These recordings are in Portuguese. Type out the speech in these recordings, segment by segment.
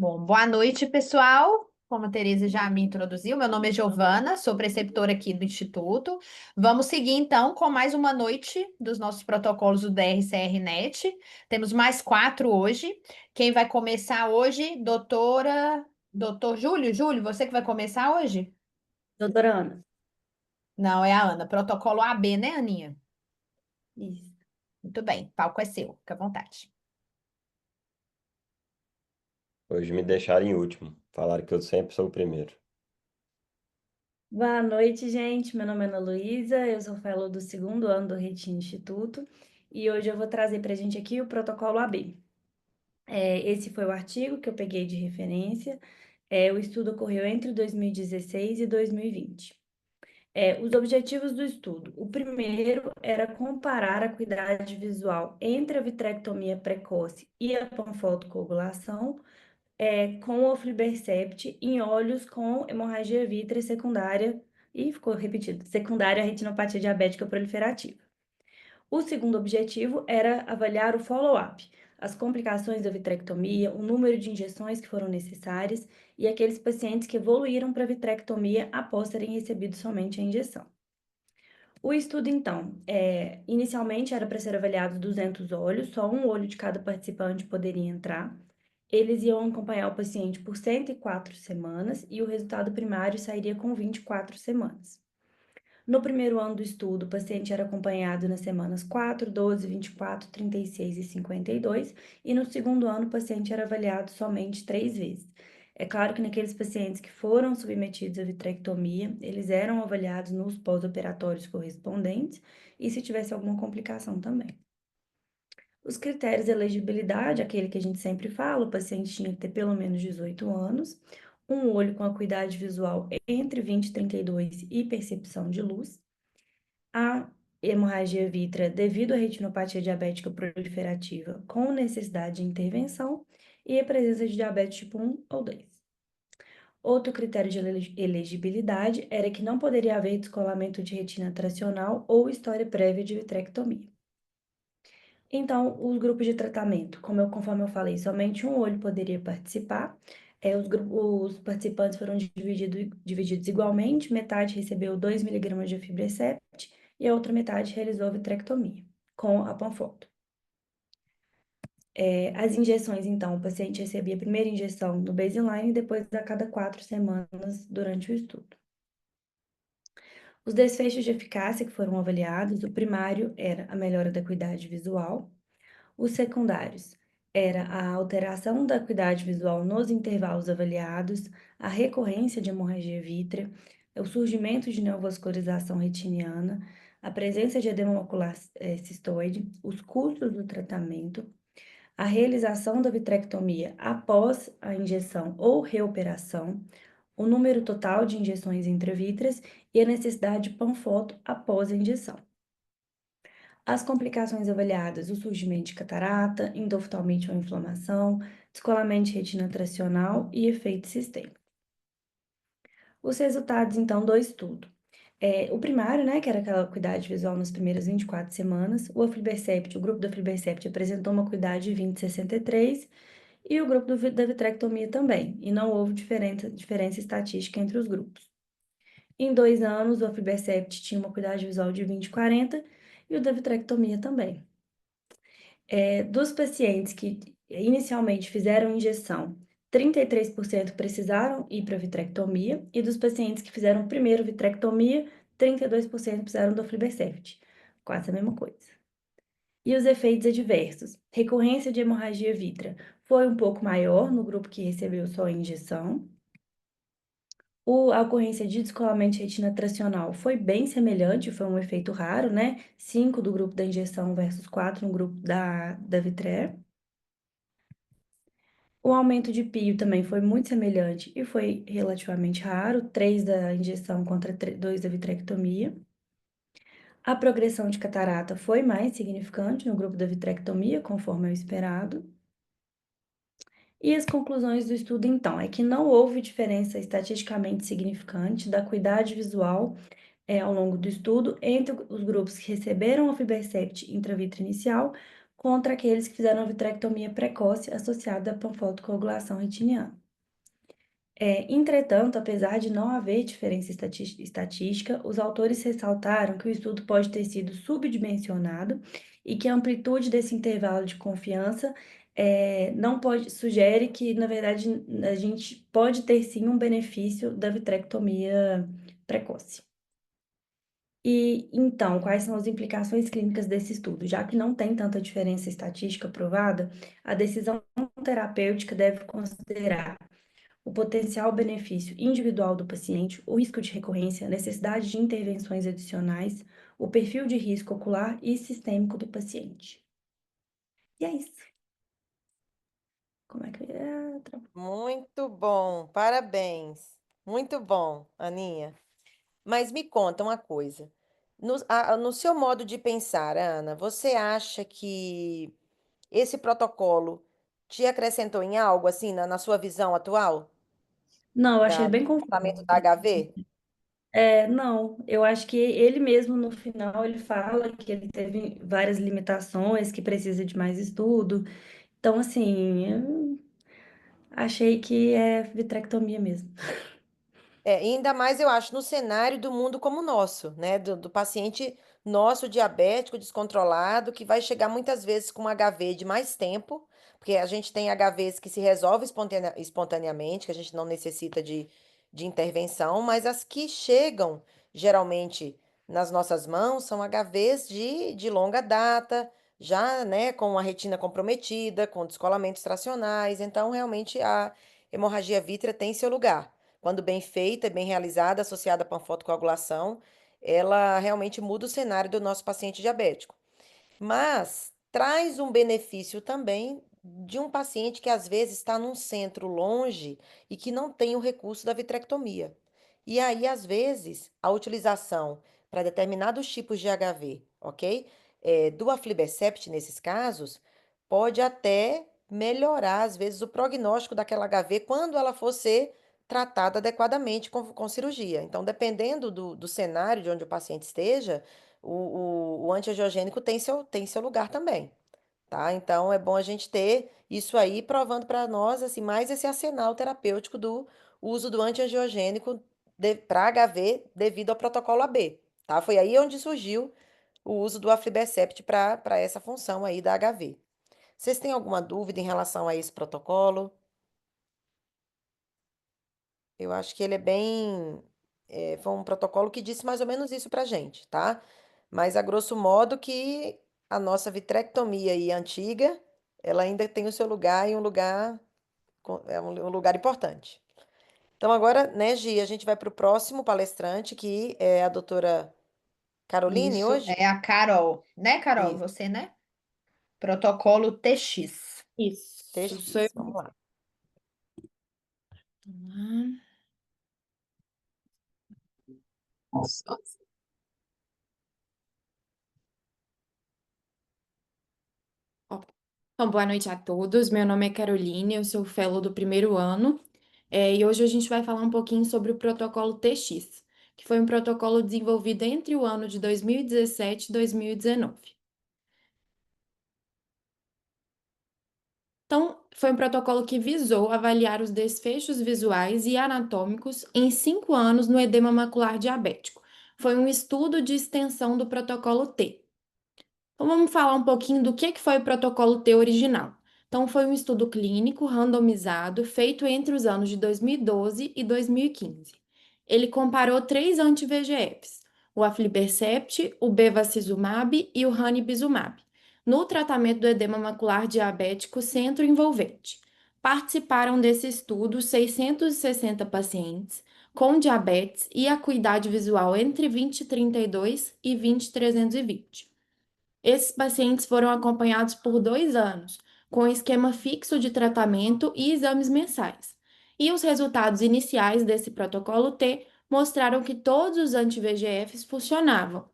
Bom, boa noite, pessoal. Como a Tereza já me introduziu, meu nome é Giovana, sou preceptora aqui do Instituto. Vamos seguir então com mais uma noite dos nossos protocolos do DRCR-NET. Temos mais quatro hoje. Quem vai começar hoje? Doutor Júlio. Júlio, você que vai começar hoje? Doutora Ana. Não, é a Ana. Protocolo AB, né, Aninha? Isso. Muito bem, o palco é seu, fica à vontade. Hoje me deixaram em último. Falaram que eu sempre sou o primeiro. Boa noite, gente. Meu nome é Ana Luísa, eu sou fellow do segundo ano do RETI Instituto e hoje eu vou trazer para a gente aqui o protocolo AB. Esse foi o artigo que eu peguei de referência. O estudo ocorreu entre 2016 e 2020. Os objetivos do estudo. O primeiro era comparar a acuidade visual entre a vitrectomia precoce e a panfotocoagulação com o aflibercept em olhos com hemorragia vítrea secundária, e ficou repetido, secundária retinopatia diabética proliferativa. O segundo objetivo era avaliar o follow-up, as complicações da vitrectomia, o número de injeções que foram necessárias e aqueles pacientes que evoluíram para vitrectomia após terem recebido somente a injeção. O estudo, então, inicialmente era para ser avaliado 200 olhos, só um olho de cada participante poderia entrar. Eles iam acompanhar o paciente por 104 semanas e o resultado primário sairia com 24 semanas. No primeiro ano do estudo, o paciente era acompanhado nas semanas 4, 12, 24, 36 e 52, e no segundo ano o paciente era avaliado somente 3 vezes. É claro que naqueles pacientes que foram submetidos à vitrectomia, eles eram avaliados nos pós-operatórios correspondentes e se tivesse alguma complicação também. Os critérios de elegibilidade, aquele que a gente sempre fala, o paciente tinha que ter pelo menos 18 anos, um olho com acuidade visual entre 20 e 32 e percepção de luz, a hemorragia vítrea devido à retinopatia diabética proliferativa com necessidade de intervenção e a presença de diabetes tipo 1 ou 2. Outro critério de elegibilidade era que não poderia haver descolamento de retina tracional ou história prévia de vitrectomia. Então, os grupos de tratamento, conforme eu falei, somente um olho poderia participar. Os participantes foram divididos igualmente, metade recebeu 2 miligramas de aflibercept e a outra metade realizou a vitrectomia com a panfoto. As injeções, então, o paciente recebia a primeira injeção no baseline e depois a cada 4 semanas durante o estudo. Os desfechos de eficácia que foram avaliados, o primário era a melhora da acuidade visual. Os secundários era a alteração da acuidade visual nos intervalos avaliados, a recorrência de hemorragia vítrea, o surgimento de neovascularização retiniana, a presença de edema macular cistoide, os custos do tratamento, a realização da vitrectomia após a injeção ou reoperação, o número total de injeções intravítreas e a necessidade de panfoto após a injeção. As complicações avaliadas, o surgimento de catarata, endoftalmite ou inflamação, descolamento de retina tracional e efeito sistêmico. Os resultados, então, do estudo. O primário, né, que era aquela acuidade visual nas primeiras 24 semanas, o grupo do aflibercept apresentou uma acuidade de 20,63 e o grupo da vitrectomia também, e não houve diferença estatística entre os grupos. Em 2 anos, o aflibercept tinha uma acuidade visual de 20,40 e o da vitrectomia também. Dos pacientes que inicialmente fizeram injeção, 33% precisaram ir para vitrectomia, e dos pacientes que fizeram primeiro vitrectomia, 32% precisaram do aflibercept. Quase a mesma coisa. E os efeitos adversos? Recorrência de hemorragia vítrea foi um pouco maior no grupo que recebeu só a injeção. A ocorrência de descolamento de retina tracional foi bem semelhante, foi um efeito raro, né? 5 do grupo da injeção versus 4 no grupo da Vitrer. O aumento de pio também foi muito semelhante e foi relativamente raro, 3 da injeção contra 2 da vitrectomia. A progressão de catarata foi mais significante no grupo da vitrectomia, conforme é o esperado. E as conclusões do estudo, então, é que não houve diferença estatisticamente significante da acuidade visual ao longo do estudo entre os grupos que receberam a aflibercept intravítrea inicial contra aqueles que fizeram a vitrectomia precoce associada à panfotocoagulação retiniana. Entretanto, apesar de não haver diferença estatística, os autores ressaltaram que o estudo pode ter sido subdimensionado e que a amplitude desse intervalo de confiança não pode, sugere que, na verdade, a gente pode ter sim um benefício da vitrectomia precoce. E então, quais são as implicações clínicas desse estudo? Já que não tem tanta diferença estatística provada, a decisão terapêutica deve considerar o potencial benefício individual do paciente, o risco de recorrência, a necessidade de intervenções adicionais, o perfil de risco ocular e sistêmico do paciente. E é isso. Como é que é? Muito bom, parabéns. Muito bom, Aninha. Mas me conta uma coisa. No seu modo de pensar, Ana, você acha que esse protocolo te acrescentou em algo, assim, na sua visão atual Não, eu achei ele do bem confuso. tratamento da HV? Não, eu acho que ele mesmo no final ele fala que ele teve várias limitações, que precisa de mais estudo. Então, assim, eu achei que é vitrectomia mesmo. E ainda mais eu acho no cenário do mundo como o nosso, né? Do paciente nosso diabético descontrolado, que vai chegar muitas vezes com HIV de mais tempo, porque a gente tem HVs que se resolvem espontaneamente, que a gente não necessita de intervenção, mas as que chegam geralmente nas nossas mãos são HVs de longa data, já, né, com a retina comprometida, com descolamentos tracionais, então realmente a hemorragia vítrea tem seu lugar. Quando bem feita, bem realizada, associada à panfotocoagulação, ela realmente muda o cenário do nosso paciente diabético. Mas traz um benefício também de um paciente que às vezes está num centro longe e que não tem o recurso da vitrectomia. E aí, às vezes, a utilização para determinados tipos de HIV, ok? Do aflibercept, nesses casos, pode até melhorar, às vezes, o prognóstico daquela HIV quando ela for ser tratada adequadamente com cirurgia. Então, dependendo do cenário de onde o paciente esteja, o antiangiogênico tem seu lugar também, tá? Então é bom a gente ter isso aí provando para nós assim mais esse arsenal terapêutico do uso do antiangiogênico para HIV devido ao protocolo AB, tá? Foi aí onde surgiu o uso do aflibercept para essa função aí da HIV. Vocês têm alguma dúvida em relação a esse protocolo? Eu acho que ele é bem. Foi um protocolo que disse mais ou menos isso pra gente, tá? Mas a grosso modo que a nossa vitrectomia aí antiga, ela ainda tem o seu lugar e um lugar, um lugar importante. Então agora, né, Gi, a gente vai para o próximo palestrante, que é a doutora Caroline Isso hoje. é a Carol, né, Carol? Isso, Você, né? Protocolo TX. Isso, sou TX, eu. vamos lá. Ó, Então, boa noite a todos. Meu nome é Caroline, eu sou fellow do primeiro ano, e hoje a gente vai falar um pouquinho sobre o protocolo TX, que foi um protocolo desenvolvido entre o ano de 2017 e 2019. Então, foi um protocolo que visou avaliar os desfechos visuais e anatômicos em 5 anos no edema macular diabético. Foi um estudo de extensão do protocolo T. Então, vamos falar um pouquinho do que foi o protocolo T original. Então, foi um estudo clínico randomizado feito entre os anos de 2012 e 2015. Ele comparou 3 anti-VEGFs, o aflibercept, o bevacizumab e o ranibizumab, no tratamento do edema macular diabético centro-envolvente. Participaram desse estudo 660 pacientes com diabetes e acuidade visual entre 20/32 e 20/320. Esses pacientes foram acompanhados por 2 anos, com esquema fixo de tratamento e exames mensais. E os resultados iniciais desse protocolo T mostraram que todos os anti-VEGFs funcionavam,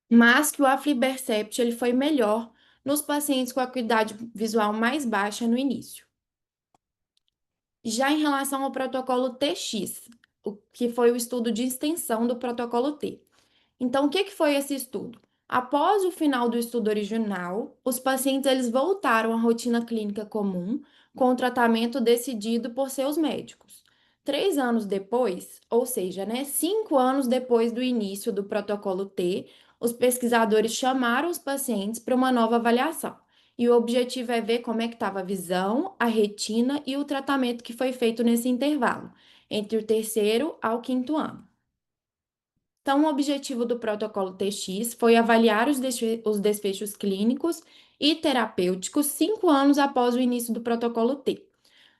mas que o aflibercept ele foi melhor nos pacientes com acuidade visual mais baixa no início. Já em relação ao protocolo TX, que foi o estudo de extensão do protocolo T. Então, o que foi esse estudo? Após o final do estudo original, os pacientes eles voltaram à rotina clínica comum, com o tratamento decidido por seus médicos. 3 anos depois, ou seja, 5 anos depois do início do protocolo T, os pesquisadores chamaram os pacientes para uma nova avaliação. E o objetivo é ver como é que estava a visão, a retina e o tratamento que foi feito nesse intervalo, entre o terceiro ao quinto ano. Então, o objetivo do protocolo TX foi avaliar os desfechos clínicos e terapêuticos 5 anos após o início do protocolo T.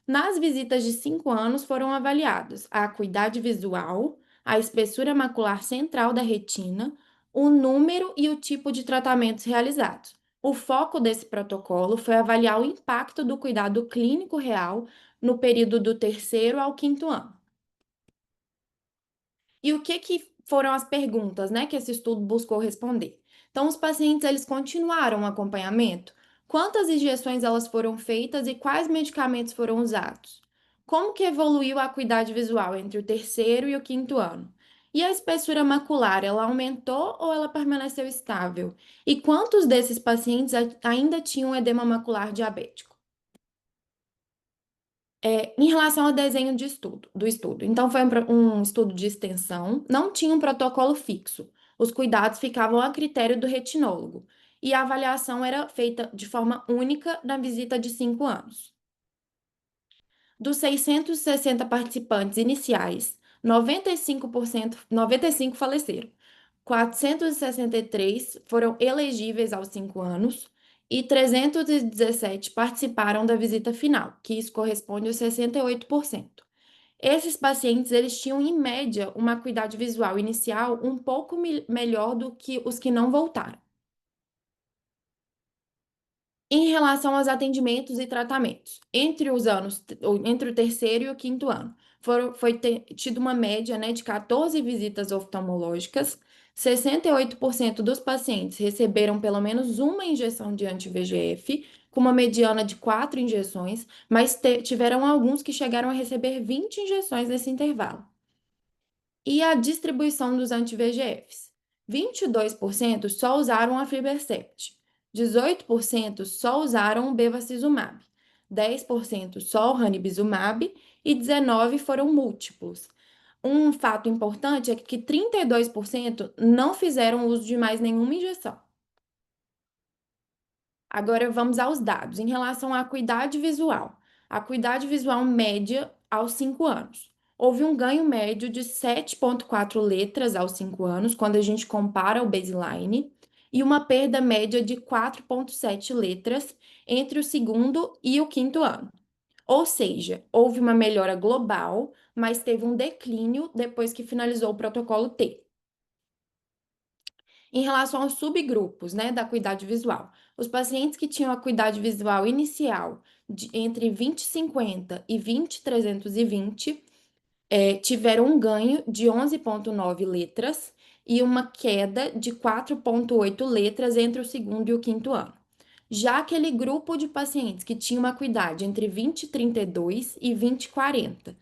Nas visitas de 5 anos foram avaliados a acuidade visual, a espessura macular central da retina, o número e o tipo de tratamentos realizados. O foco desse protocolo foi avaliar o impacto do cuidado clínico real no período do terceiro ao quinto ano. E o que foram as perguntas, que esse estudo buscou responder? Então, os pacientes, eles continuaram o acompanhamento? Quantas injeções elas foram feitas e quais medicamentos foram usados? Como que evoluiu a acuidade visual entre o terceiro e o quinto ano? E a espessura macular, ela aumentou ou ela permaneceu estável? E quantos desses pacientes ainda tinham edema macular diabético? Em relação ao desenho do estudo. Então, foi um estudo de extensão, não tinha um protocolo fixo. Os cuidados ficavam a critério do retinólogo. E a avaliação era feita de forma única na visita de 5 anos. Dos 660 participantes iniciais, 95 faleceram. 463 foram elegíveis aos 5 anos e 317 participaram da visita final, que isso corresponde a 68%. Esses pacientes, eles tinham, em média, uma acuidade visual inicial um pouco melhor do que os que não voltaram. Em relação aos atendimentos e tratamentos, entre o terceiro e o quinto ano, foi tido uma média, de 14 visitas oftalmológicas, 68% dos pacientes receberam pelo menos uma injeção de anti-VEGF, com uma mediana de 4 injeções, mas tiveram alguns que chegaram a receber 20 injeções nesse intervalo. E a distribuição dos anti-VEGFs. 22% só usaram a aflibercept, 18% só usaram o bevacizumab, 10% só o ranibizumab e 19% foram múltiplos. Um fato importante é que 32% não fizeram uso de mais nenhuma injeção. Agora vamos aos dados. Em relação à acuidade visual. A acuidade visual média aos 5 anos. Houve um ganho médio de 7,4 letras aos 5 anos, quando a gente compara o baseline, e uma perda média de 4,7 letras entre o segundo e o quinto ano. Ou seja, houve uma melhora global, mas teve um declínio depois que finalizou o protocolo T. Em relação aos subgrupos, da acuidade visual, os pacientes que tinham acuidade visual inicial entre 20/50 e 20/320 tiveram um ganho de 11,9 letras e uma queda de 4,8 letras entre o segundo e o quinto ano. Já aquele grupo de pacientes que tinha uma acuidade entre 20/32 e 20/40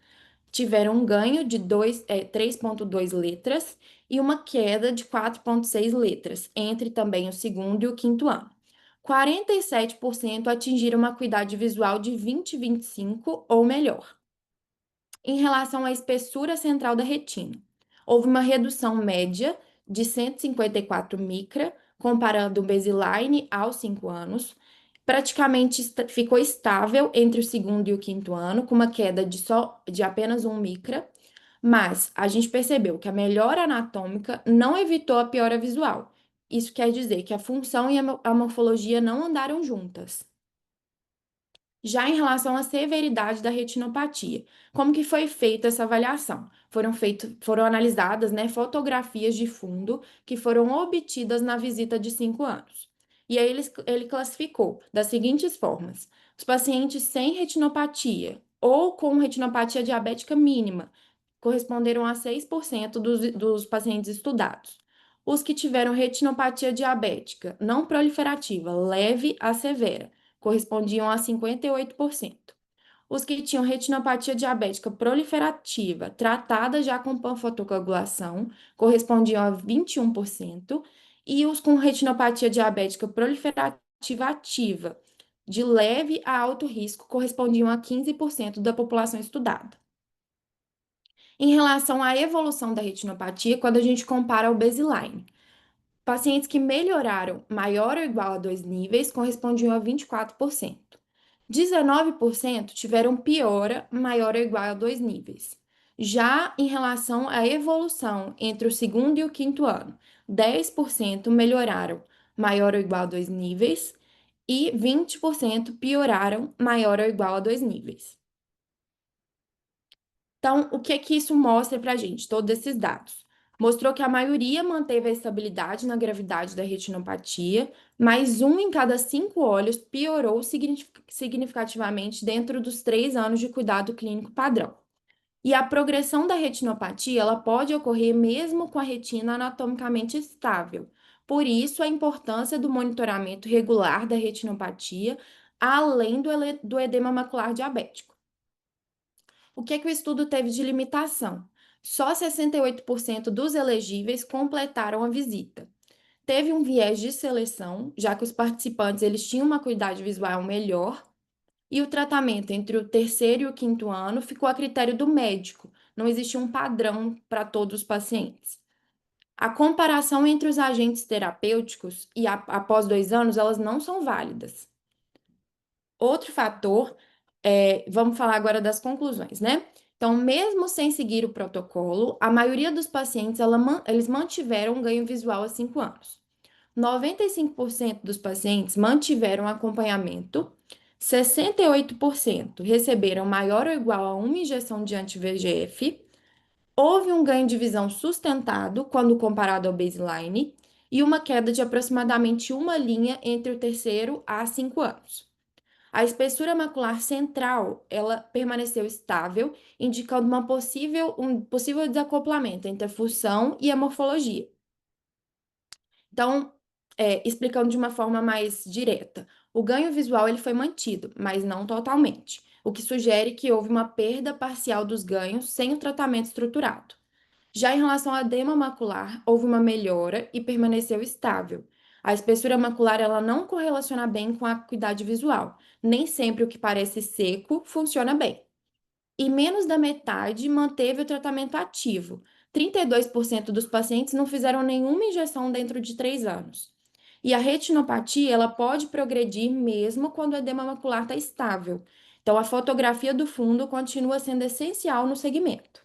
tiveram um ganho de 3,2 letras e uma queda de 4,6 letras entre também o segundo e o quinto ano. 47% atingiram uma acuidade visual de 20/25 ou melhor. Em relação à espessura central da retina, houve uma redução média de 154 micra, comparando o baseline aos 5 anos. Praticamente ficou estável entre o segundo e o quinto ano, com uma queda de apenas 1 micra, mas a gente percebeu que a melhora anatômica não evitou a piora visual. Isso quer dizer que a função e a morfologia não andaram juntas. Já em relação à severidade da retinopatia, como que foi feita essa avaliação? Foram analisadas, fotografias de fundo que foram obtidas na visita de 5 anos. E aí ele classificou das seguintes formas: os pacientes sem retinopatia ou com retinopatia diabética mínima corresponderam a 6% dos pacientes estudados. Os que tiveram retinopatia diabética não proliferativa, leve a severa, correspondiam a 58%. Os que tinham retinopatia diabética proliferativa, tratada já com panfotocoagulação, correspondiam a 21%, e os com retinopatia diabética proliferativa ativa, de leve a alto risco, correspondiam a 15% da população estudada. Em relação à evolução da retinopatia, quando a gente compara ao baseline, pacientes que melhoraram maior ou igual a 2 níveis correspondiam a 24%. 19% tiveram piora maior ou igual a 2 níveis. Já em relação à evolução entre o segundo e o quinto ano, 10% melhoraram maior ou igual a 2 níveis e 20% pioraram maior ou igual a 2 níveis. Então, o que que isso mostra para a gente, todos esses dados? Mostrou que a maioria manteve a estabilidade na gravidade da retinopatia, mas 1 em cada 5 olhos piorou significativamente dentro dos 3 anos de cuidado clínico padrão. E a progressão da retinopatia, ela pode ocorrer mesmo com a retina anatomicamente estável. Por isso, a importância do monitoramento regular da retinopatia, além do edema macular diabético. O que é que o estudo teve de limitação? Só 68% dos elegíveis completaram a visita. Teve um viés de seleção, já que os participantes eles tinham uma acuidade visual melhor, e o tratamento entre o terceiro e o quinto ano ficou a critério do médico, não existia um padrão para todos os pacientes. A comparação entre os agentes terapêuticos e após 2 anos, elas não são válidas. Outro fator, vamos falar agora das conclusões, né? Então, mesmo sem seguir o protocolo, a maioria dos pacientes, eles mantiveram um ganho visual a 5 anos. 95% dos pacientes mantiveram acompanhamento, 68% receberam maior ou igual a uma injeção de anti-VEGF, houve um ganho de visão sustentado quando comparado ao baseline e uma queda de aproximadamente 1 linha entre o terceiro a 5 anos. A espessura macular central, ela permaneceu estável, indicando um possível desacoplamento entre a função e a morfologia. Então, explicando de uma forma mais direta, o ganho visual ele foi mantido, mas não totalmente, o que sugere que houve uma perda parcial dos ganhos sem o tratamento estruturado. Já em relação ao edema macular, houve uma melhora e permaneceu estável. A espessura macular ela não correlaciona bem com a acuidade visual. Nem sempre o que parece seco funciona bem. E menos da metade manteve o tratamento ativo. 32% dos pacientes não fizeram nenhuma injeção dentro de 3 anos. E a retinopatia ela pode progredir mesmo quando o edema macular está estável. Então, a fotografia do fundo continua sendo essencial no segmento.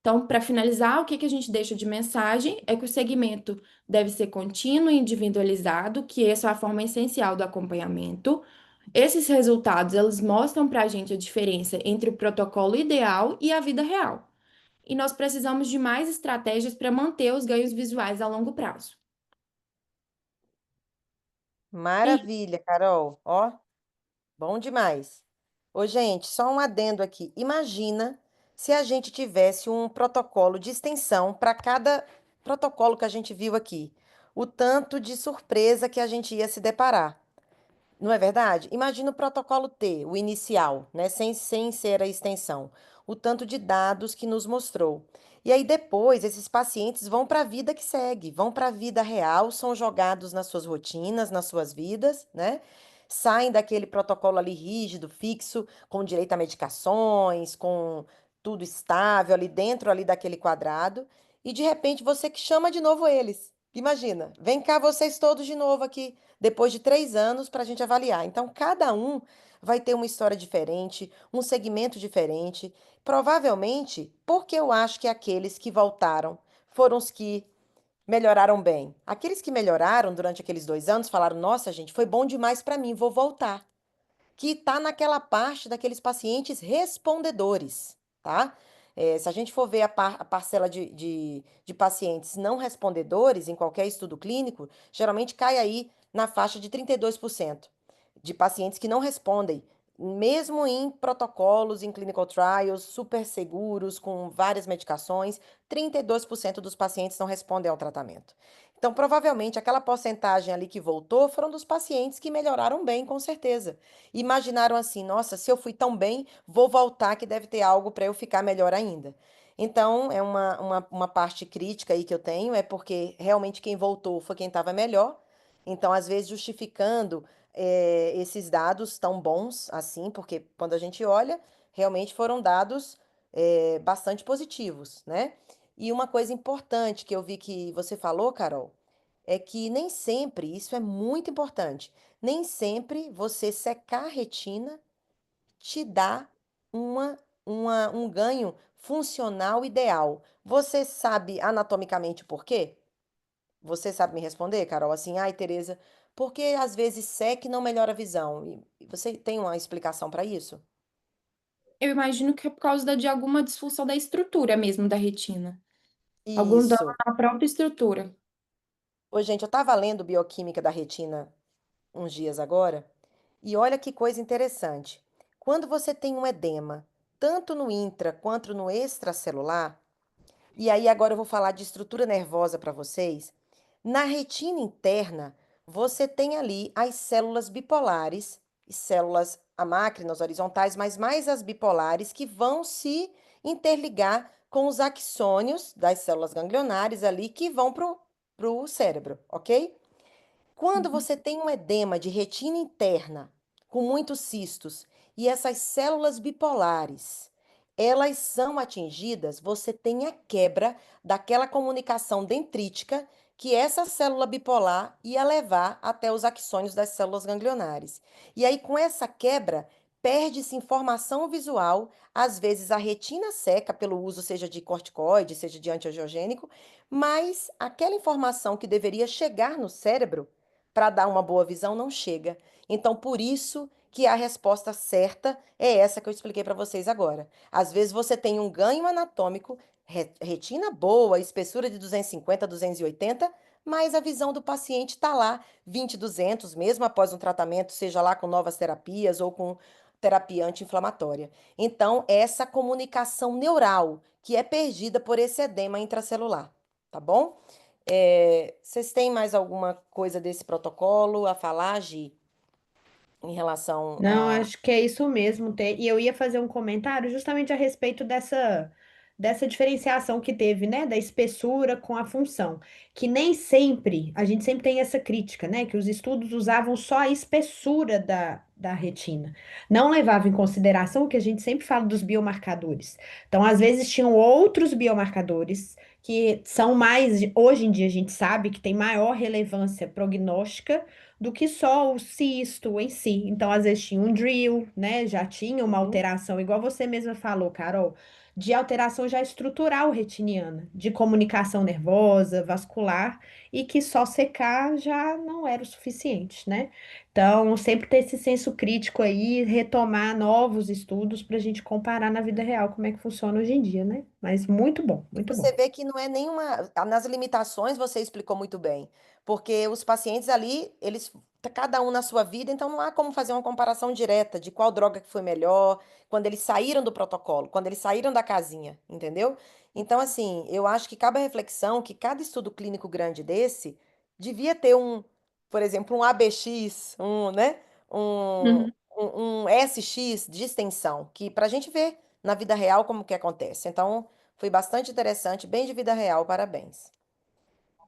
Então, para finalizar, o que que a gente deixa de mensagem é que o segmento deve ser contínuo e individualizado, que essa é a forma essencial do acompanhamento. Esses resultados, eles mostram para a gente a diferença entre o protocolo ideal e a vida real. E nós precisamos de mais estratégias para manter os ganhos visuais a longo prazo. Maravilha, Carol. Ó, bom demais. Ô, gente, só um adendo aqui. Imagina se a gente tivesse um protocolo de extensão para cada protocolo que a gente viu aqui. O tanto de surpresa que a gente ia se deparar. Não é verdade? Imagina o protocolo T, o inicial, né? Sem ser a extensão. O tanto de dados que nos mostrou. E aí depois esses pacientes vão para a vida que segue, vão para a vida real, são jogados nas suas rotinas, nas suas vidas, né? Saem daquele protocolo ali rígido, fixo, com direito a medicações, com tudo estável ali dentro ali daquele quadrado, e de repente você que chama de novo eles. Imagina, vem cá vocês todos de novo aqui depois de 3 anos para a gente avaliar. Então, cada um vai ter uma história diferente, um segmento diferente. Provavelmente, porque eu acho que aqueles que voltaram foram os que melhoraram bem. Aqueles que melhoraram durante aqueles 2 anos falaram: Nossa, gente, foi bom demais para mim, vou voltar. Que está naquela parte daqueles pacientes respondedores, tá? Se a gente for ver a parcela de pacientes não respondedores em qualquer estudo clínico, geralmente cai aí na faixa de 32% de pacientes que não respondem, mesmo em protocolos, em clinical trials, super seguros, com várias medicações, 32% dos pacientes não respondem ao tratamento. Então, provavelmente, aquela porcentagem ali que voltou foram dos pacientes que melhoraram bem, com certeza. Imaginaram assim: nossa, se eu fui tão bem, vou voltar, que deve ter algo para eu ficar melhor ainda. Então, é uma parte crítica aí que eu tenho, é porque realmente quem voltou foi quem estava melhor. Então, às vezes, justificando esses dados tão bons assim, porque quando a gente olha, realmente foram dados bastante positivos, né? E uma coisa importante que eu vi que você falou, Carol, é que nem sempre, isso é muito importante, nem sempre você secar a retina te dá um ganho funcional ideal. Você sabe anatomicamente por quê? Você sabe me responder, Carol? Assim, ai, Tereza, por que às vezes seca e não melhora a visão? E você tem uma explicação para isso? Eu imagino que é por causa de alguma disfunção da estrutura mesmo da retina. Algum dano Isso. na própria estrutura. Ô, gente, eu estava lendo bioquímica da retina uns dias agora, e olha que coisa interessante. Quando você tem um edema, tanto no intra quanto no extracelular, e aí agora eu vou falar de estrutura nervosa para vocês. Na retina interna, você tem ali as células bipolares, e células amácrinas horizontais, mas mais as bipolares que vão se interligar com os axônios das células ganglionares ali que vão para o cérebro, ok? Quando Uhum. você tem um edema de retina interna com muitos cistos e essas células bipolares, elas são atingidas, você tem a quebra daquela comunicação dendrítica que essa célula bipolar ia levar até os axônios das células ganglionares. E aí, com essa quebra, perde-se informação visual, às vezes a retina seca pelo uso, seja de corticoide, seja de antiangiogênico, mas aquela informação que deveria chegar no cérebro para dar uma boa visão não chega. Então, por isso que a resposta certa é essa que eu expliquei para vocês agora. Às vezes você tem um ganho anatômico, retina boa, espessura de 250, 280, mas a visão do paciente está lá 20, 200, mesmo após um tratamento, seja lá com novas terapias ou com terapia anti-inflamatória. Então, essa comunicação neural que é perdida por esse edema intracelular, tá bom? Vocês têm mais alguma coisa desse protocolo a falar, Gi, em relação Não, a. acho que é isso mesmo. E eu ia fazer um comentário justamente a respeito dessa diferenciação que teve, né, da espessura com a função. Que nem sempre, a gente sempre tem essa crítica, né, que os estudos usavam só a espessura da retina. Não levavam em consideração o que a gente sempre fala dos biomarcadores. Então, às vezes, tinham outros biomarcadores que são mais, hoje em dia a gente sabe que tem maior relevância prognóstica do que só o cisto em si. Então, às vezes tinha um drill, né? Já tinha uma Uhum. alteração, igual você mesma falou, Carol, de alteração já estrutural retiniana, de comunicação nervosa, vascular, e que só secar já não era o suficiente, né? Então, sempre ter esse senso crítico aí, retomar novos estudos para a gente comparar na vida real como é que funciona hoje em dia, né? Mas muito bom, E muito você bom. vê que não é nenhuma. Nas limitações você explicou muito bem, porque os pacientes ali, eles. Cada um na sua vida, então não há como fazer uma comparação direta de qual droga que foi melhor, quando eles saíram do protocolo, quando eles saíram da casinha, entendeu? Então, assim, eu acho que cabe a reflexão que cada estudo clínico grande desse devia ter por exemplo, um ABX, né? Um, Uhum. um SX de extensão, que para a gente ver na vida real como que acontece. Então. Foi bastante interessante, bem de vida real, parabéns.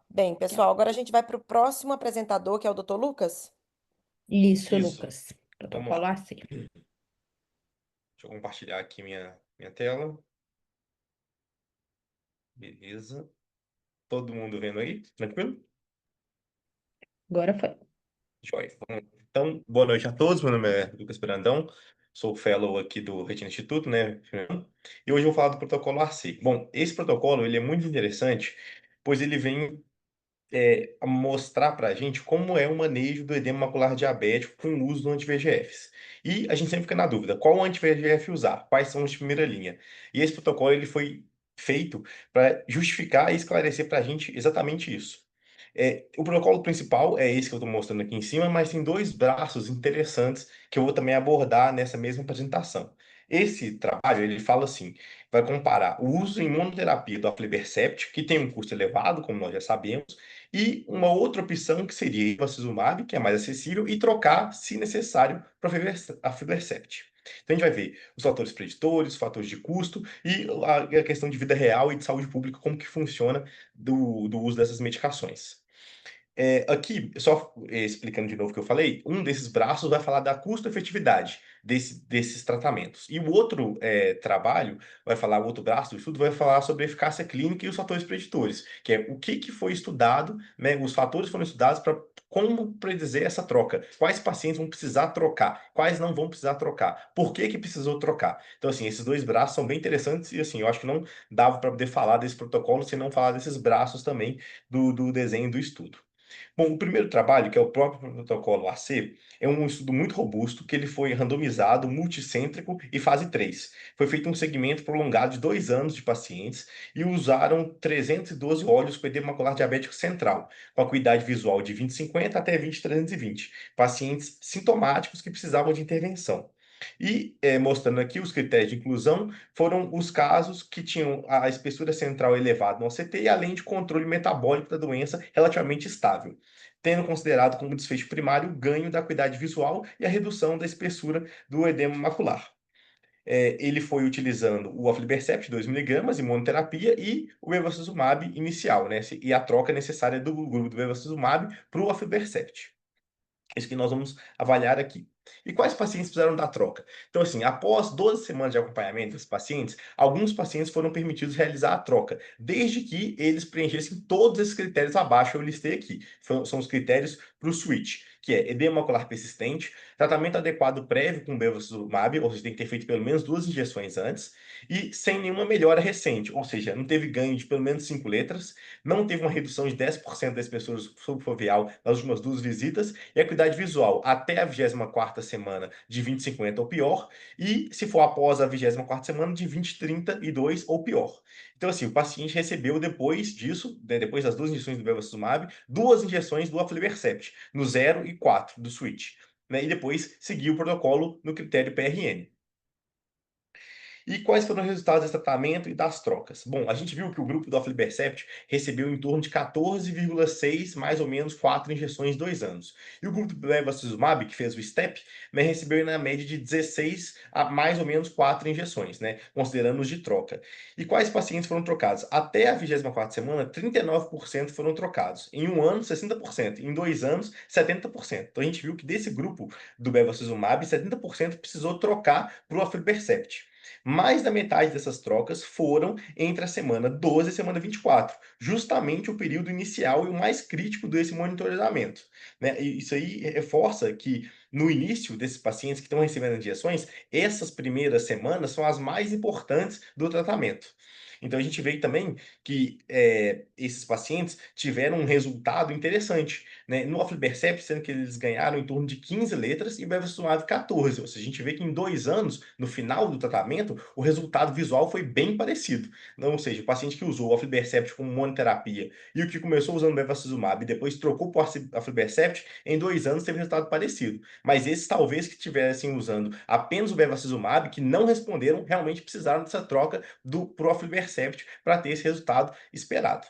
Bem, pessoal, agora a gente vai para o próximo apresentador, que é o Dr. Lucas. Isso, Isso. Lucas. Vamos Protocolo lá. AC. Deixa eu compartilhar aqui minha tela. Beleza. Todo mundo vendo aí? Tranquilo? Agora foi. Joia. Então, boa noite a todos. Meu nome é Lucas Brandão. Sou fellow aqui do Retina Instituto, né? E hoje eu vou falar do protocolo ARCI. Bom, esse protocolo ele é muito interessante, pois ele vem a mostrar para a gente como é o manejo do edema macular diabético com o uso do anti-VEGFs. E a gente sempre fica na dúvida, qual anti-VEGF usar? Quais são os de primeira linha? E esse protocolo ele foi feito para justificar e esclarecer para a gente exatamente isso. O protocolo principal é esse que eu estou mostrando aqui em cima, mas tem dois braços interessantes que eu vou também abordar nessa mesma apresentação. Esse trabalho, ele fala assim, vai comparar o uso em monoterapia do aflibercept, que tem um custo elevado, como nós já sabemos, E uma outra opção que seria bevacizumab, que é mais acessível, e trocar, se necessário, para aflibercept. Então a gente vai ver os fatores preditores, os fatores de custo e a questão de vida real e de saúde pública, como que funciona do uso dessas medicações. Aqui, só explicando de novo o que eu falei, um desses braços vai falar da custo-efetividade desses tratamentos. E o outro trabalho vai falar, o outro braço do estudo vai falar sobre a eficácia clínica e os fatores preditores, que é o que foi estudado, né, os fatores foram estudados para como predizer essa troca. Quais pacientes vão precisar trocar, quais não vão precisar trocar, por que que precisou trocar. Então, assim, esses dois braços são bem interessantes e, assim, eu acho que não dava para poder falar desse protocolo sem não falar desses braços também do desenho do estudo. Bom, o primeiro trabalho, que é o próprio protocolo AC, é um estudo muito robusto, que ele foi randomizado, multicêntrico e fase 3. Foi feito um segmento prolongado de 2 anos de pacientes e usaram 312 olhos com edema macular diabético central, com acuidade visual de 20/50 até 20/320, pacientes sintomáticos que precisavam de intervenção. E mostrando aqui os critérios de inclusão, foram os casos que tinham a espessura central elevada no OCT e além de controle metabólico da doença relativamente estável, tendo considerado como desfecho primário o ganho da acuidade visual e a redução da espessura do edema macular. Ele foi utilizando o aflibercept 2 miligramas em monoterapia e o bevacizumab inicial, né? E a troca necessária do grupo do bevacizumab para o aflibercept. Isso que nós vamos avaliar aqui. E quais pacientes precisaram da troca? Então, assim, após 12 semanas de acompanhamento desses pacientes, alguns pacientes foram permitidos realizar a troca, desde que eles preenchessem todos esses critérios abaixo que eu listei aqui. São os critérios para o switch, que é edema macular persistente, tratamento adequado prévio com bevacizumab, ou seja, tem que ter feito pelo menos 2 injeções antes, e sem nenhuma melhora recente, ou seja, não teve ganho de pelo menos 5 letras, não teve uma redução de 10% da espessura subfoveal nas últimas 2 visitas, e acuidade visual até a 24ª semana de 20/50 ou pior, e se for após a 24ª semana de 20/32 ou pior. Então, assim, o paciente recebeu depois disso, né, depois das 2 injeções do bevacizumab, 2 injeções do aflibercept, no 0 e 4 do switch, né, e depois seguiu o protocolo no critério PRN. E quais foram os resultados desse tratamento e das trocas? Bom, a gente viu que o grupo do aflibercept recebeu em torno de 14,6, mais ou menos, 4 injeções em 2 anos. E o grupo do bevacizumab, que fez o STEP, né, recebeu na média de 16 a mais ou menos 4 injeções, né, considerando os de troca. E quais pacientes foram trocados? Até a 24ª semana, 39% foram trocados. Em 1 ano, 60%. Em 2 anos, 70%. Então a gente viu que desse grupo do bevacizumab, 70% precisou trocar para o aflibercept. Mais da metade dessas trocas foram entre a semana 12 e a semana 24, justamente o período inicial e o mais crítico desse monitoramento, né? E isso aí reforça que no início desses pacientes que estão recebendo injeções, essas primeiras semanas são as mais importantes do tratamento. Então a gente vê também que esses pacientes tiveram um resultado interessante, né? No aflibercept, sendo que eles ganharam em torno de 15 letras e o bevacizumab 14. Ou seja, a gente vê que em 2 anos, no final do tratamento, o resultado visual foi bem parecido. Então, ou seja, o paciente que usou o aflibercept como monoterapia e o que começou usando o bevacizumab e depois trocou para o aflibercept, em 2 anos teve resultado parecido. Mas esses talvez que estivessem usando apenas o bevacizumab, que não responderam, realmente precisaram dessa troca pro aflibercept para ter esse resultado esperado.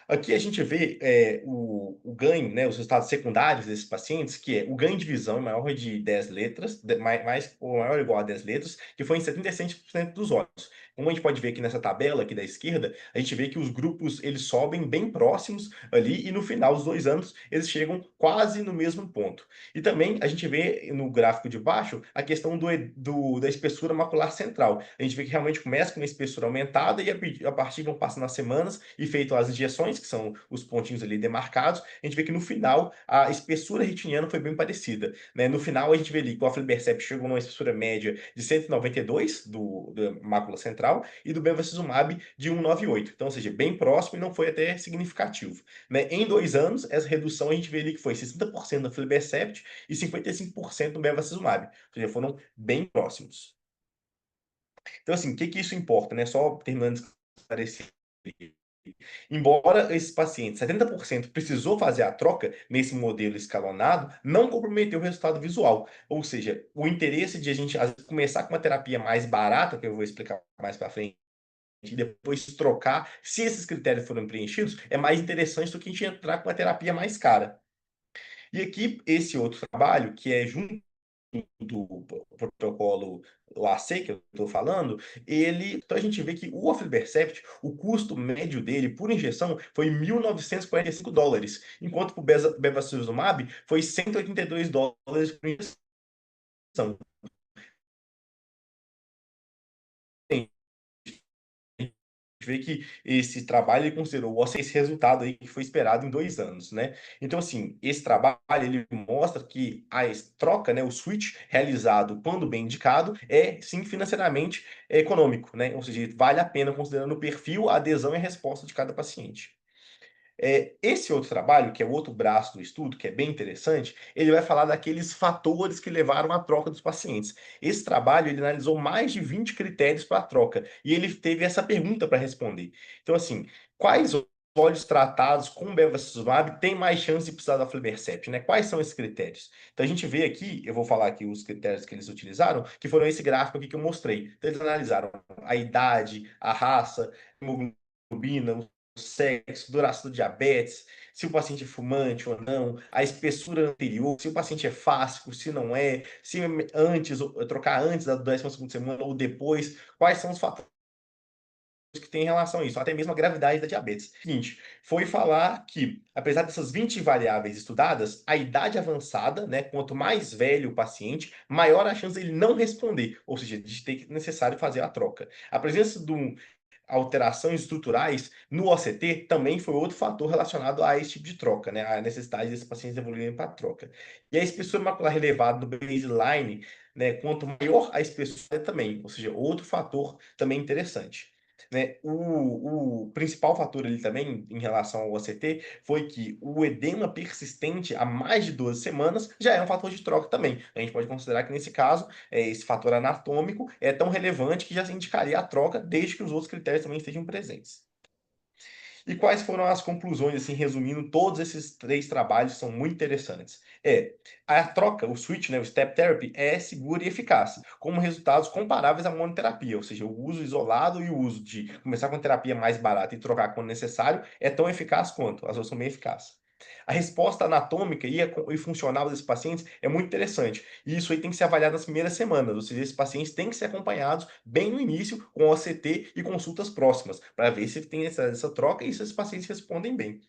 Aqui a gente vê o ganho, né, os resultados secundários desses pacientes, que é o ganho de visão maior de 10 letras, mais ou maior ou igual a 10 letras, que foi em 76% dos olhos. Como a gente pode ver aqui nessa tabela aqui da esquerda, a gente vê que os grupos eles sobem bem próximos ali e no final dos 2 anos eles chegam quase no mesmo ponto. E também a gente vê no gráfico de baixo a questão da espessura macular central. A gente vê que realmente começa com uma espessura aumentada e a partir vão passando as semanas e feito as injeções, que são os pontinhos ali demarcados, a gente vê que no final a espessura retiniana foi bem parecida, né? No final a gente vê ali que o aflibercept chegou numa espessura média de 192 da mácula central e do bevacizumab de 198. Então, ou seja, bem próximo e não foi até significativo, né? Em 2 anos, essa redução a gente vê ali que foi 60% do aflibercept e 55% do bevacizumab, ou seja, foram bem próximos. Então, assim, o que que isso importa, né? Só terminando de esclarecer. Embora esses pacientes, 70% precisou fazer a troca nesse modelo escalonado, não comprometeu o resultado visual. Ou seja, o interesse de a gente às vezes, começar com uma terapia mais barata, que eu vou explicar mais para frente, e depois trocar, se esses critérios forem preenchidos, é mais interessante do que a gente entrar com uma terapia mais cara. E aqui, esse outro trabalho, que é junto do protocolo AC que eu estou falando, então a gente vê que o aflibercept, o custo médio dele por injeção foi $1.945, enquanto para o bevacizumab foi $182 por injeção. Vê que esse trabalho ele considerou esse resultado aí que foi esperado em 2 anos, né? Então, assim, esse trabalho ele mostra que a troca, né, o switch realizado quando bem indicado é sim financeiramente econômico, né? Ou seja, vale a pena considerando o perfil, a adesão e a resposta de cada paciente. Esse outro trabalho, que é o outro braço do estudo, que é bem interessante, ele vai falar daqueles fatores que levaram à troca dos pacientes. Esse trabalho, ele analisou mais de 20 critérios para a troca, e ele teve essa pergunta para responder. Então, assim, quais olhos tratados com bevacizumab têm mais chance de precisar da aflibercept, né? Quais são esses critérios? Então, a gente vê aqui, eu vou falar aqui os critérios que eles utilizaram, que foram esse gráfico aqui que eu mostrei. Então, eles analisaram a idade, a raça, a hemoglobina, sexo, duração do diabetes, se o paciente é fumante ou não, a espessura anterior, se o paciente é fásico, se não é, se antes, trocar antes da 12ª semana ou depois, quais são os fatores que tem em relação a isso, até mesmo a gravidade da diabetes. Seguinte, foi falar que, apesar dessas 20 variáveis estudadas, a idade avançada, né, quanto mais velho o paciente, maior a chance dele não responder, ou seja, de ter que necessário fazer a troca. A presença de alterações estruturais no OCT também foi outro fator relacionado a esse tipo de troca, né? A necessidade desses pacientes evoluírem para a troca. E a espessura macular relevada no baseline, né? Quanto maior a espessura também, ou seja, outro fator também interessante. Né? O principal fator ali também em relação ao OCT foi que o edema persistente há mais de 12 semanas já é um fator de troca também. A gente pode considerar que nesse caso esse fator anatômico é tão relevante que já se indicaria a troca, desde que os outros critérios também estejam presentes. E quais foram as conclusões, assim, resumindo todos esses 3 trabalhos que são muito interessantes? A troca, o switch, né, o step therapy, é seguro e eficaz, como resultados comparáveis à monoterapia, ou seja, o uso isolado e o uso de começar com a terapia mais barata e trocar quando necessário é tão eficaz quanto, as duas são bem eficazes. A resposta anatômica e funcional desses pacientes é muito interessante. E isso aí tem que ser avaliado nas primeiras semanas, ou seja, esses pacientes têm que ser acompanhados bem no início com OCT e consultas próximas, para ver se tem essa troca e se esses pacientes respondem bem.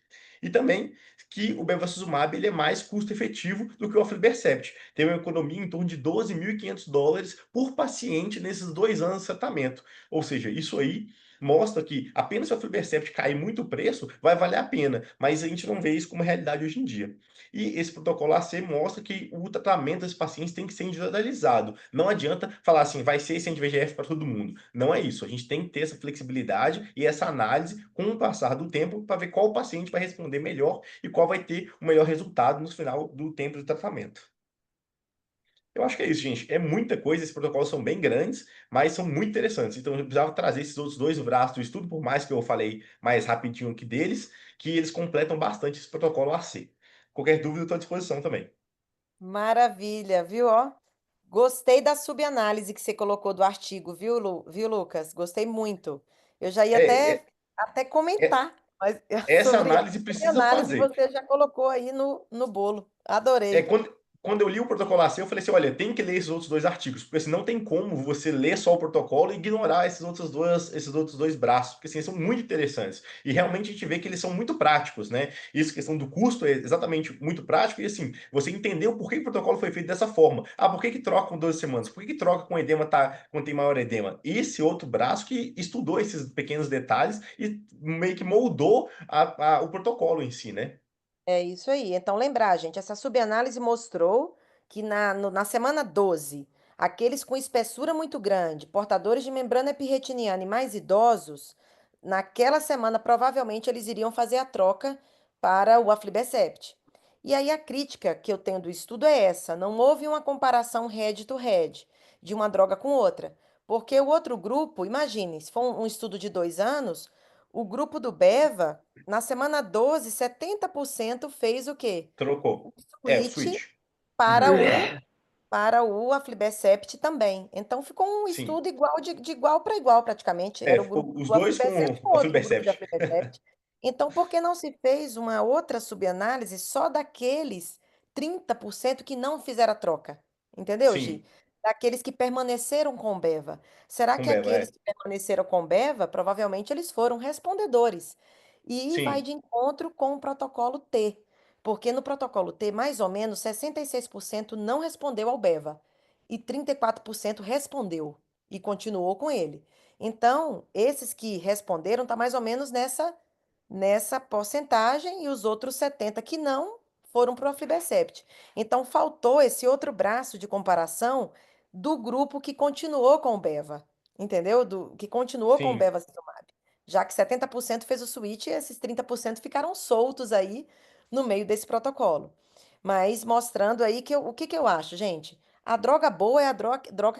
E também que o bevacizumab ele é mais custo-efetivo do que o aflibercept. Tem uma economia em torno de $12.500 por paciente nesses 2 anos de tratamento. Ou seja, isso aí mostra que apenas se o aflibercept cair muito o preço, vai valer a pena, mas a gente não vê isso como realidade hoje em dia. E esse protocolo AC mostra que o tratamento desses pacientes tem que ser individualizado. Não adianta falar assim, vai ser esse anti-VEGF para todo mundo. Não é isso. A gente tem que ter essa flexibilidade e essa análise com o passar do tempo para ver qual paciente vai responder melhor e qual vai ter o melhor resultado no final do tempo de tratamento. Eu acho que é isso, gente. É muita coisa, esses protocolos são bem grandes, mas são muito interessantes. Então, eu precisava trazer esses outros 2 braços do estudo, por mais que eu falei mais rapidinho aqui deles, que eles completam bastante esse protocolo AC. Qualquer dúvida, eu estou à disposição também. Maravilha, viu? Ó, gostei da subanálise que você colocou do artigo, viu, Lucas? Gostei muito. Eu já ia É, é, até é- comentar, mas essa sobre essa análise precisa subanálise fazer. você já colocou aí no bolo. É, Adorei. quando eu li o protocolo AC, eu falei assim, olha, tem que ler esses outros 2 artigos, porque assim, não tem como você ler só o protocolo e ignorar esses outros dois braços, porque assim, são muito interessantes. E realmente a gente vê que eles são muito práticos, né? Isso, questão do custo, é exatamente muito prático, e assim, você entendeu por que o protocolo foi feito dessa forma. Ah, por que que troca com 12 semanas? Por que que troca com edema quando tem maior edema? Esse outro braço que estudou esses pequenos detalhes e meio que moldou o protocolo em si, né? É isso aí. Então, lembrar, gente, essa subanálise mostrou que na semana 12, aqueles com espessura muito grande, portadores de membrana epirretiniana e mais idosos, naquela semana, provavelmente, eles iriam fazer a troca para o aflibercept. E aí, a crítica que eu tenho do estudo é essa: não houve uma comparação head-to-head de uma droga com outra. Porque o outro grupo, imagine, se for um estudo de 2 anos, o grupo do Beva na semana 12, 70% fez o quê? Trocou. O O switch switch. para Uhum. o para o aflibercept também. Então ficou um Sim. estudo igual de igual para igual, praticamente. Era o Ficou grupo os do dois com aflibercept com a outro grupo de Aflibercept. aflibercept. Então, por que não se fez uma outra subanálise só daqueles 30% que não fizeram a troca? Entendeu, Gi? Sim, Daqueles que permaneceram com o Beva. Será com que Beva, aqueles é. que permaneceram com o Beva, provavelmente eles foram respondedores? E vai Sim, de encontro com o protocolo T. Porque no protocolo T, mais ou menos 66% não respondeu ao BEVA e 34% respondeu e continuou com ele. Então, esses que responderam tá mais ou menos nessa porcentagem e os outros 70 que não foram para o aflibercept. Então, faltou esse outro braço de comparação do grupo que continuou com o BEVA, entendeu? Que continuou com o sim. bevacizumab. Já que 70% fez o switch, esses 30% ficaram soltos aí no meio desse protocolo. Mas mostrando aí o que que eu acho, gente? A droga boa é a droga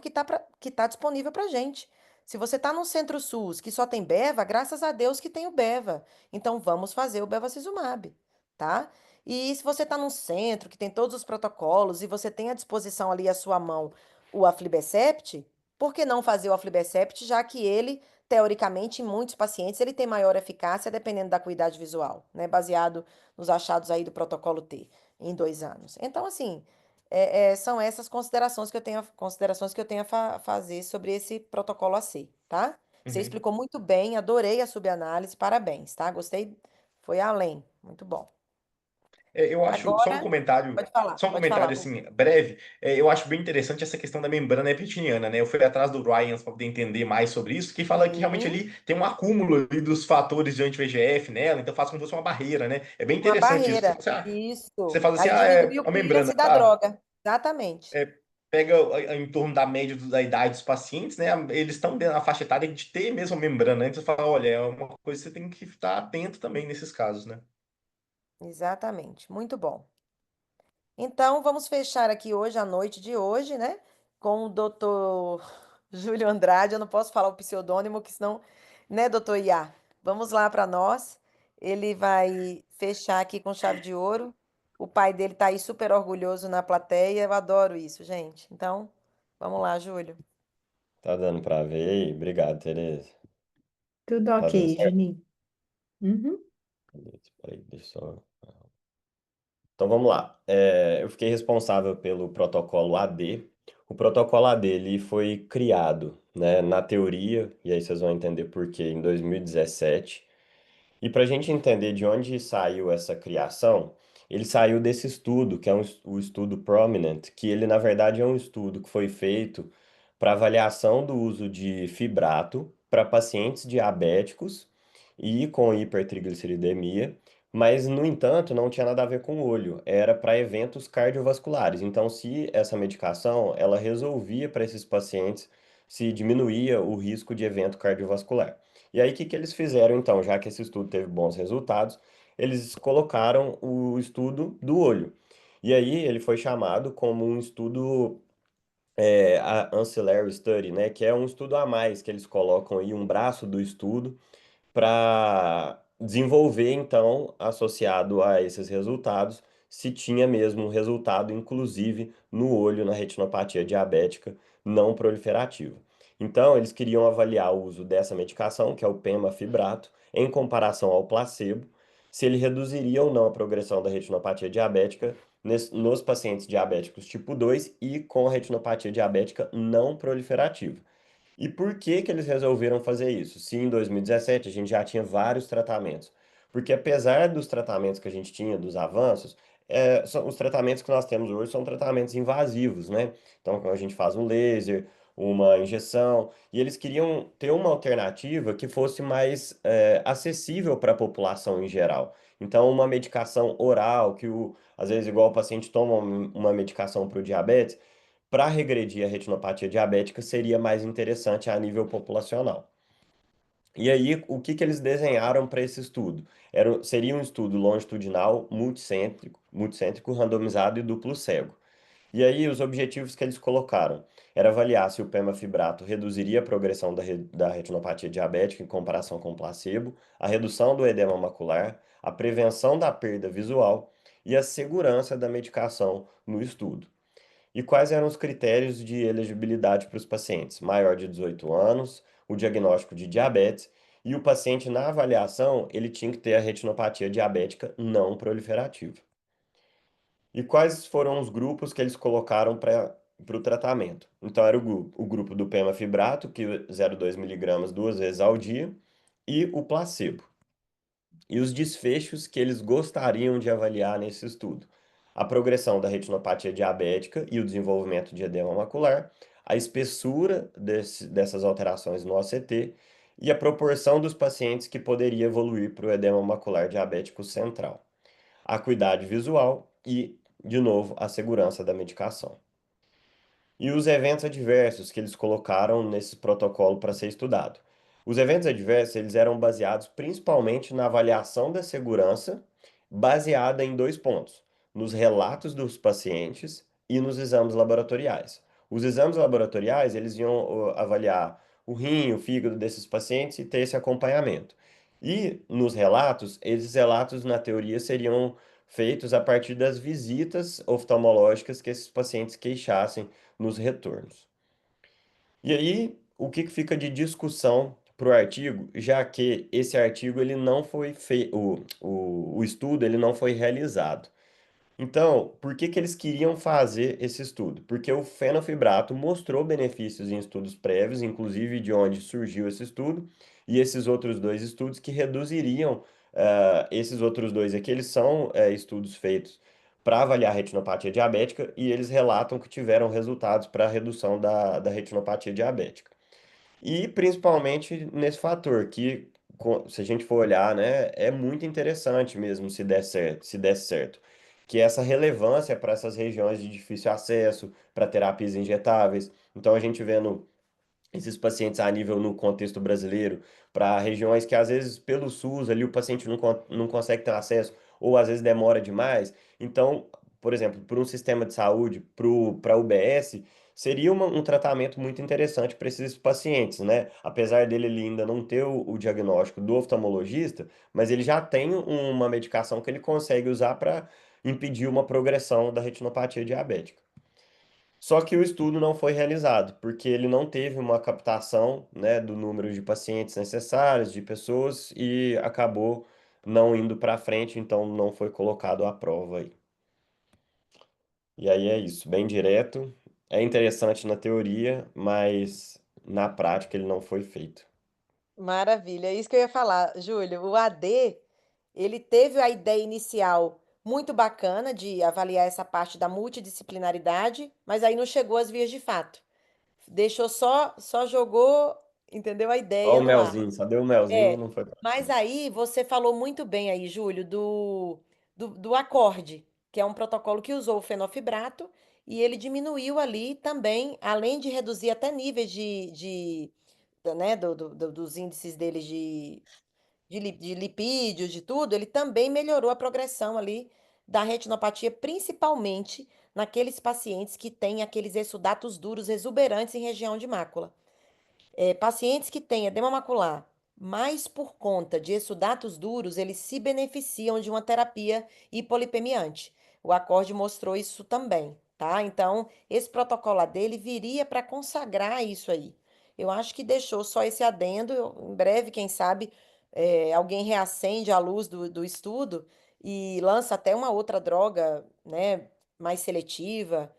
que tá disponível para gente. Se você está num centro SUS que só tem Beva, graças a Deus que tem o Beva. Então vamos fazer o bevacizumab, tá? E se você está num centro que tem todos os protocolos e você tem à disposição ali à sua mão o aflibercept, por que não fazer o aflibercept, já que ele, teoricamente, em muitos pacientes, ele tem maior eficácia dependendo da acuidade visual, né? Baseado nos achados aí do protocolo T em 2 anos. Então, assim, são essas considerações que eu tenho a fazer sobre esse protocolo AC, tá? Você Uhum. explicou muito bem, adorei a subanálise, parabéns, tá? Gostei, foi além, muito bom. Eu acho, Agora, só um pode falar, comentário amor. assim, breve. Eu acho bem interessante essa questão da membrana epiteliana, né? Eu fui atrás do Ryan para poder entender mais sobre isso, que fala que realmente Sim, ali tem um acúmulo ali dos fatores de anti-VEGF nela, então faz como se fosse uma barreira, né? É bem uma interessante isso. barreira, Você isso. faz assim, Aí é diminui o a membrana, clearance da tá? droga, exatamente. É, pega em torno da média da idade dos pacientes, né? Eles estão dentro da faixa etária de ter mesmo a membrana. Então você fala, olha, é uma coisa que você tem que estar atento também nesses casos, né? Exatamente, muito bom. Então, vamos fechar aqui hoje, a noite de hoje, né? Com o doutor Júlio Andrade. Eu não posso falar o pseudônimo, que senão, né, doutor Iá? Vamos lá para nós. Ele vai fechar aqui com chave de ouro. O pai dele tá aí super orgulhoso na plateia. Eu adoro isso, gente. Então, vamos lá, Júlio. Tá dando pra ver aí? Obrigado, Tereza. Tudo Tá dando ok, certo? Juninho. Uhum. Beleza, peraí, deixa eu só. Então vamos lá. Eu fiquei responsável pelo protocolo AD. O protocolo AD ele foi criado, né, na teoria, e aí vocês vão entender por quê, em 2017. E para a gente entender de onde saiu essa criação, ele saiu desse estudo, que é o estudo Prominent, que ele, na verdade, é um estudo que foi feito para avaliação do uso de fibrato para pacientes diabéticos e com hipertrigliceridemia, mas, no entanto, não tinha nada a ver com o olho, era para eventos cardiovasculares. Então, se essa medicação, ela resolvia para esses pacientes, se diminuía o risco de evento cardiovascular. E aí, o que que eles fizeram então, já que esse estudo teve bons resultados? Eles colocaram o estudo do olho. E aí, ele foi chamado como um estudo, a Ancillary Study, né? Que é um estudo a mais, que eles colocam aí um braço do estudo para desenvolver, então, associado a esses resultados, se tinha mesmo um resultado, inclusive no olho, na retinopatia diabética não proliferativa. Então, eles queriam avaliar o uso dessa medicação, que é o pemafibrato, em comparação ao placebo, se ele reduziria ou não a progressão da retinopatia diabética nos pacientes diabéticos tipo 2 e com retinopatia diabética não proliferativa. E por que que eles resolveram fazer isso? Se em 2017 a gente já tinha vários tratamentos. Porque apesar dos tratamentos que a gente tinha, dos avanços, os tratamentos que nós temos hoje são tratamentos invasivos, né? Então a gente faz um laser, uma injeção, e eles queriam ter uma alternativa que fosse mais acessível para a população em geral. Então, uma medicação oral, às vezes, igual o paciente toma uma medicação para o diabetes, para regredir a retinopatia diabética seria mais interessante a nível populacional. E aí, o que que eles desenharam para esse estudo? Seria um estudo longitudinal, multicêntrico, randomizado e duplo cego. E aí, os objetivos que eles colocaram era avaliar se o pemafibrato reduziria a progressão da retinopatia diabética em comparação com o placebo, a redução do edema macular, a prevenção da perda visual e a segurança da medicação no estudo. E quais eram os critérios de elegibilidade para os pacientes? Maior de 18 anos, o diagnóstico de diabetes e o paciente na avaliação, ele tinha que ter a retinopatia diabética não proliferativa. E quais foram os grupos que eles colocaram para o tratamento? Então, era o grupo do pemafibrato, que 0,2 miligramas 2 vezes ao dia, e o placebo. E os desfechos que eles gostariam de avaliar nesse estudo: a progressão da retinopatia diabética e o desenvolvimento de edema macular, a espessura dessas alterações no OCT e a proporção dos pacientes que poderia evoluir para o edema macular diabético central, a acuidade visual e, de novo, a segurança da medicação. E os eventos adversos que eles colocaram nesse protocolo para ser estudado. Os eventos adversos, eles eram baseados principalmente na avaliação da segurança, baseada em dois pontos: nos relatos dos pacientes e nos exames laboratoriais. Os exames laboratoriais, eles iam avaliar o rim, o fígado desses pacientes e ter esse acompanhamento. E nos relatos, esses relatos, na teoria, seriam feitos a partir das visitas oftalmológicas que esses pacientes queixassem nos retornos. E aí, o que fica de discussão para o artigo, já que esse artigo ele não foi feito, o estudo ele não foi realizado. Então, por que eles queriam fazer esse estudo? Porque o fenofibrato mostrou benefícios em estudos prévios, inclusive de onde surgiu esse estudo, e esses outros dois estudos que reduziriam, esses outros dois aqui, eles são estudos feitos para avaliar a retinopatia diabética e eles relatam que tiveram resultados para a redução da retinopatia diabética. E principalmente nesse fator que, se a gente for olhar, né, é muito interessante mesmo se der certo, se der certo, que é essa relevância para essas regiões de difícil acesso, para terapias injetáveis. Então a gente vendo esses pacientes a nível no contexto brasileiro, para regiões que às vezes pelo SUS ali o paciente não consegue ter acesso, ou às vezes demora demais. Então, por exemplo, para um sistema de saúde, para a UBS, seria um tratamento muito interessante para esses pacientes, né? Apesar dele ele ainda não ter o diagnóstico do oftalmologista, mas ele já tem uma medicação que ele consegue usar para impedir uma progressão da retinopatia diabética. Só que o estudo não foi realizado, porque ele não teve uma captação, né, do número de pacientes necessários, de pessoas, e acabou não indo para frente, então não foi colocado à prova aí. E aí é isso, bem direto. É interessante na teoria, mas na prática ele não foi feito. Maravilha, é isso que eu ia falar, Júlio. O AD, ele teve a ideia inicial muito bacana de avaliar essa parte da multidisciplinaridade, mas aí não chegou às vias de fato. Deixou só jogou, entendeu? A Só ideia o no ar. melzinho, só deu o melzinho e É, não foi pra mas frente. aí você falou muito bem aí, Júlio, do acorde, que é um protocolo que usou o fenofibrato e ele diminuiu ali também, além de reduzir até níveis né, dos índices deles de lipídios, de tudo, ele também melhorou a progressão ali da retinopatia, principalmente naqueles pacientes que têm aqueles exudatos duros exuberantes em região de mácula. Pacientes que têm edema macular, mas por conta de exudatos duros, eles se beneficiam de uma terapia hipolipemiante. O acorde mostrou isso também, tá? Então, esse protocolo dele viria para consagrar isso aí. Eu acho que deixou só esse adendo. Em breve, quem sabe, alguém reacende a luz do estudo e lança até uma outra droga, né, mais seletiva,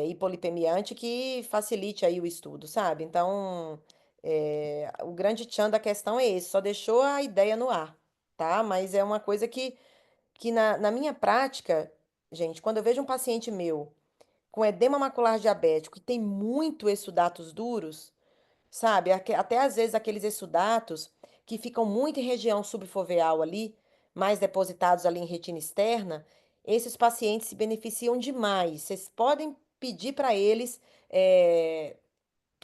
hipolipemiante, que facilite aí o estudo, sabe? Então. O grande tchan da questão é esse, só deixou a ideia no ar, tá? Mas é uma coisa que na minha prática, gente, quando eu vejo um paciente meu com edema macular diabético e tem muito exudatos duros, sabe? Até às vezes aqueles exudatos que ficam muito em região subfoveal ali, mais depositados ali em retina externa, esses pacientes se beneficiam demais. Vocês podem pedir para eles. eh,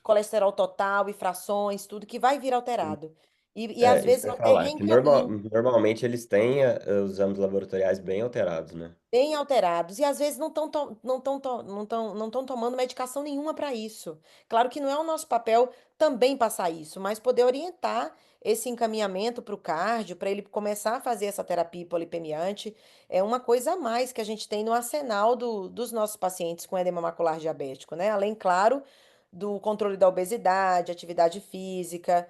Colesterol total e frações, tudo que vai vir alterado. E às Isso vezes que eu ia até falar, que reencaminha. normalmente eles têm os exames laboratoriais bem alterados, né? Bem alterados e às vezes não estão tomando medicação nenhuma para isso. Claro que não é o nosso papel também passar isso, mas poder orientar esse encaminhamento para o cardio, para ele começar a fazer essa terapia hipolipemiante, é uma coisa a mais que a gente tem no arsenal dos nossos pacientes com edema macular diabético, né? Além, claro, do controle da obesidade, atividade física,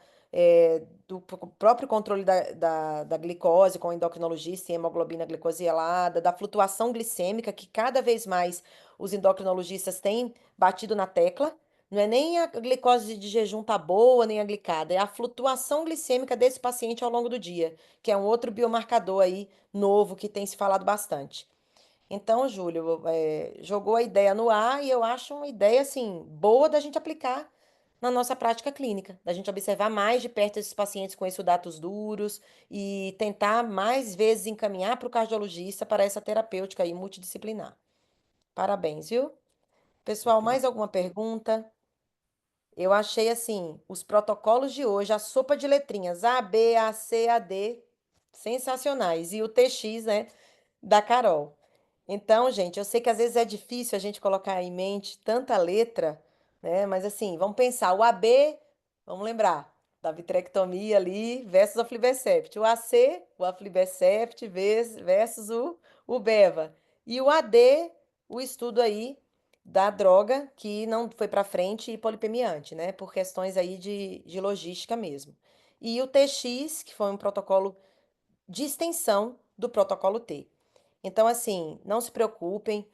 do próprio controle da glicose com o endocrinologista e hemoglobina glicosielada, da flutuação glicêmica, que cada vez mais os endocrinologistas têm batido na tecla. Não é nem a glicose de jejum tá boa, nem a glicada, é a flutuação glicêmica desse paciente ao longo do dia, que é um outro biomarcador aí novo que tem se falado bastante. Então, Júlio, jogou a ideia no ar e eu acho uma ideia, assim, boa da gente aplicar na nossa prática clínica, da gente observar mais de perto esses pacientes com exudatos duros e tentar mais vezes encaminhar para o cardiologista para essa terapêutica aí multidisciplinar. Parabéns, viu? Pessoal, mais alguma pergunta? Eu achei assim, os protocolos de hoje, a sopa de letrinhas A, B, A, C, A, D, sensacionais. E o TX, né, da Carol. Então, gente, eu sei que às vezes é difícil a gente colocar em mente tanta letra, né? Mas assim, vamos pensar, o AB, vamos lembrar, da vitrectomia ali versus o aflibercept. O AC, o aflibercept versus o Beva. E o AD, o estudo aí da droga que não foi para frente e polipemiante, né? Por questões aí de logística mesmo. E o TX, que foi um protocolo de extensão do protocolo T. Então, assim, não se preocupem.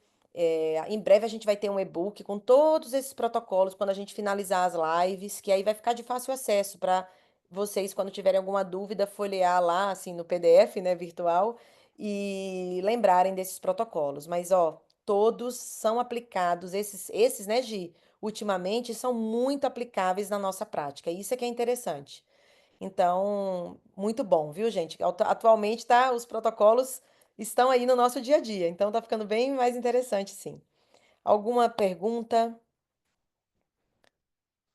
Em breve a gente vai ter um e-book com todos esses protocolos quando a gente finalizar as lives, que aí vai ficar de fácil acesso para vocês, quando tiverem alguma dúvida, folhear lá, assim, no PDF, né, virtual, e lembrarem desses protocolos. Mas, ó, todos são aplicados, esses, né, Gi, ultimamente são muito aplicáveis na nossa prática. Isso é que é interessante. Então, muito bom, viu, gente? Atualmente, tá, os protocolos estão aí no nosso dia a dia, então tá ficando bem mais interessante, sim. Alguma pergunta?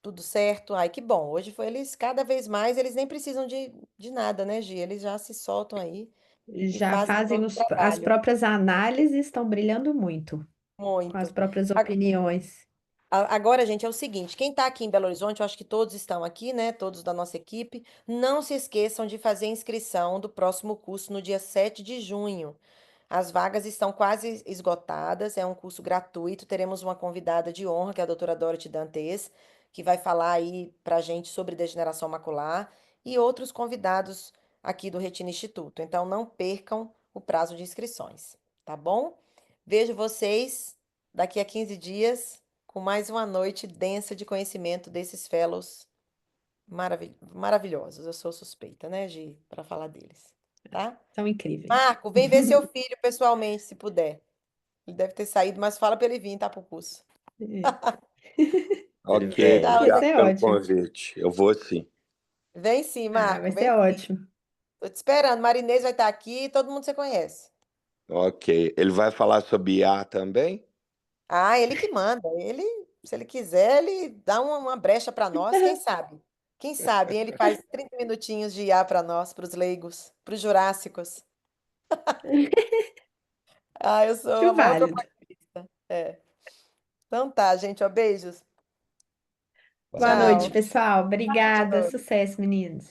Tudo certo? Ai, que bom. Hoje foi eles, cada vez mais, eles nem precisam de nada, né, Gi? Eles já se soltam aí e Já fazem fazem todo o as trabalho. próprias análises, estão brilhando muito com as Muito. próprias A- opiniões. Agora, gente, é o seguinte, quem está aqui em Belo Horizonte, eu acho que todos estão aqui, né? Todos da nossa equipe, não se esqueçam de fazer a inscrição do próximo curso no dia 7 de junho. As vagas estão quase esgotadas, é um curso gratuito. Teremos uma convidada de honra, que é a doutora Dorothy Dantes, que vai falar aí pra gente sobre degeneração macular e outros convidados aqui do Retina Instituto. Então, não percam o prazo de inscrições, tá bom? Vejo vocês daqui a 15 dias com mais uma noite densa de conhecimento desses fellows maravilhosos. Eu sou suspeita, né, Gi, para falar deles, tá? São incríveis. Marco, vem ver seu filho pessoalmente, se puder. Ele deve ter saído, mas fala para ele vir, tá, pro curso. É. Ele Ok, vem. Vai Tchau, obrigado ser pelo ótimo. convite. Eu vou sim. vem sim, Ah, vai Marco, ser vem sim. ótimo. Tô te esperando. Marinês vai estar aqui, todo mundo você conhece. Ok. Ele vai falar sobre IA também? Ah, ele que manda. Ele, se ele quiser, ele dá uma brecha para nós, quem sabe? Quem sabe, hein? Ele faz 30 minutinhos de IA para nós, para os leigos, para os jurássicos. Ah, eu sou Acho a maior válido. propagandista. É. Então tá, gente, ó, beijos. Boa noite, Tchau. Valeu. pessoal. Obrigada. Tchau. Sucesso, meninos.